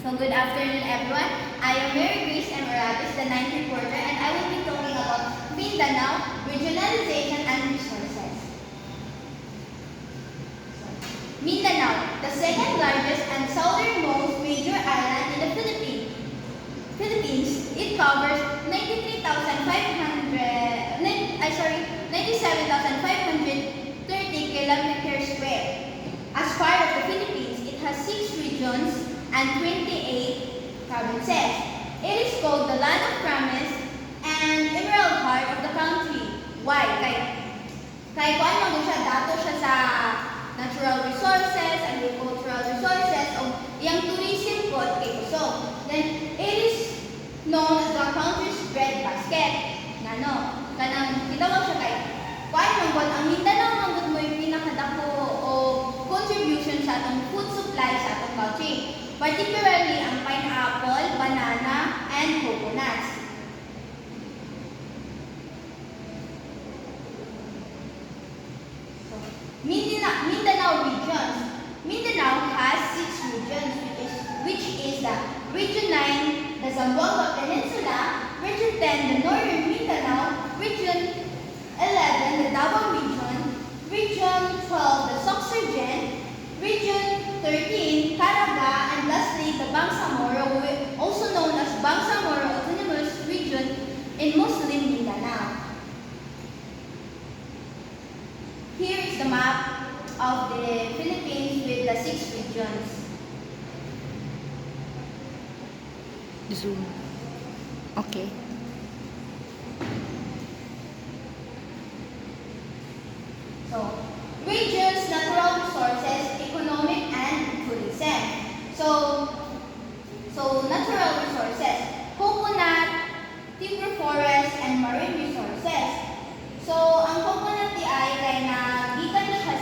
So good afternoon everyone. I am Mary Grace M. Aragus, the 9th reporter, and I will be talking about Mindanao, regionalization and resources. Mindanao, the second largest and southernmost major island in the Philippines. It covers 97,530 kilometers square. As part of the Philippines, it has 6 regions and 28 provinces. It is called the Land of Promise and Emerald Heart of the country. Why? Kaya kung ano siya, dato siya sa natural resources, agricultural resources, o yung tourism po kay Kusog. Then, it is known as the country's breadbasket. Kanang kitawag siya kay kung ano ang Mindanao manggod mo yung pinakadako o contribution sa atong food supply sa atong country. Particularly ang pineapple, banana, and coconuts. Mindanao regions. Mindanao has 6 regions, which is the Region 9, the Zamboanga Peninsula, Region 10, the Northern Mindanao, Region 11, the Davao Region, Region 12, the Sorsogon, Region 13, Caraga, and lastly, the Bangsamoro, also known as Bangsamoro Autonomous Region in Muslim Mindanao. Here is the map of the Philippines with the 6 regions. Zoom. Okay. So, regions, natural resources, economic, and tourism. So natural resources, coconut, timber forest, and marine resources. So, ang coconut di ay kay nagikan siya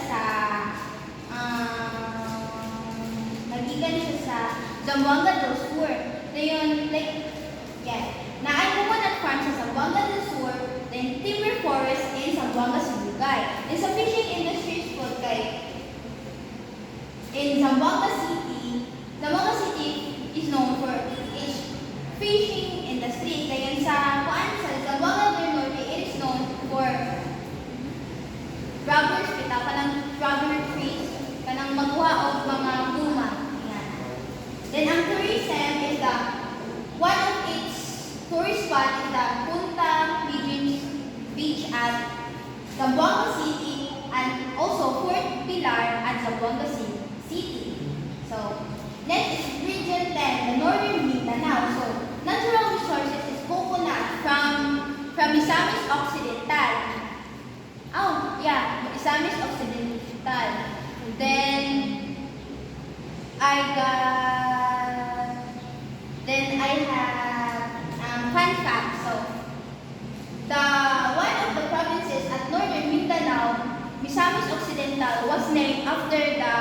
sa Zamboanga del Sur. Dayon, naay coconut farm sa Zamboanga del Sur, then timber forest in Zamboanga Sibugay. And sa fishing industries po in Zamboanga City is known for its fishing industry. Dayon sa Zamboanga del Norte, it is known for rubbers, kanang rubber trees, kanang magwa og mga guma. Then ang tourism is one of its tourist spot is the Punta Beach at Zamboanga City and also Fort Pilar at Zamboanga City. So next is Region 10, the Northern Mindanao. So natural resources is coconut from Misamis Occidental. Misamis Occidental. Then I have fun fact. So one of the provinces at Northern Mindanao, Misamis Occidental, was named after the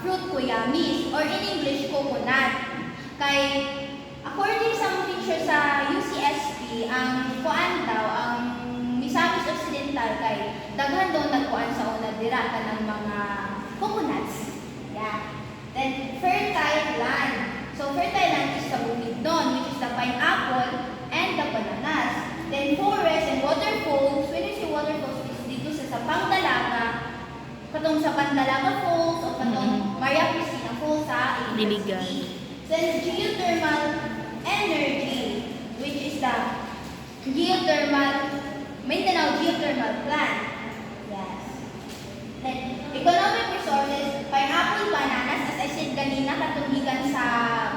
fruit kuyamis, or in English, coconut. According sa picture sa UCSP, ang Misamis Occidental daghan daw nagkuan sa una dira kanang mga coconuts. Then fertile land. So fertile land is sa bukidnon, which is the pineapple and the bananas. Then forest and waterfalls. When you say waterfalls, is dito sa Pangdalaga, katong sa Pandalaga Falls o katong Maria Cristina Falls sa Diligan. Then geothermal energy, which is the Mindanao Geothermal Plant. Yes. Then economic resources, pineapple, bananas, as I said kanina, katugigan sa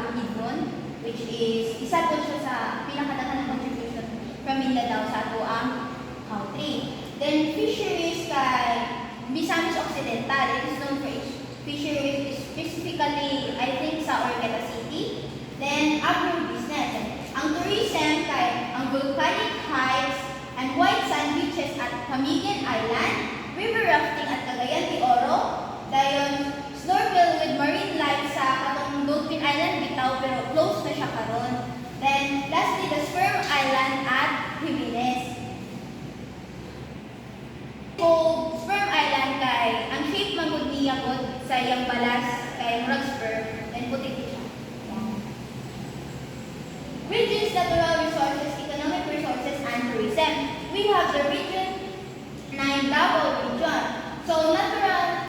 bukidnon, which is isa po siya sa pinakadakan ng contribution from Mindanao sa ato ang country. Then fisheries kay Misamis Occidental, it is known for its fisheries specifically, I think, sa Orqueta City. Then agribusiness. Ang tourism kay ang volcanic heights and white sand beaches at Camiguin Island, river rafting at Cagayan de Oro, dayon snorkel with marine life sa katong Dolphin Island bitaw pero close na siya karon. Then lastly, the Sperm Island at Jimenez. So Sperm Island kay ang shape man gud niya sa iyang balas kay murag sperm, then puti siya. you have the rich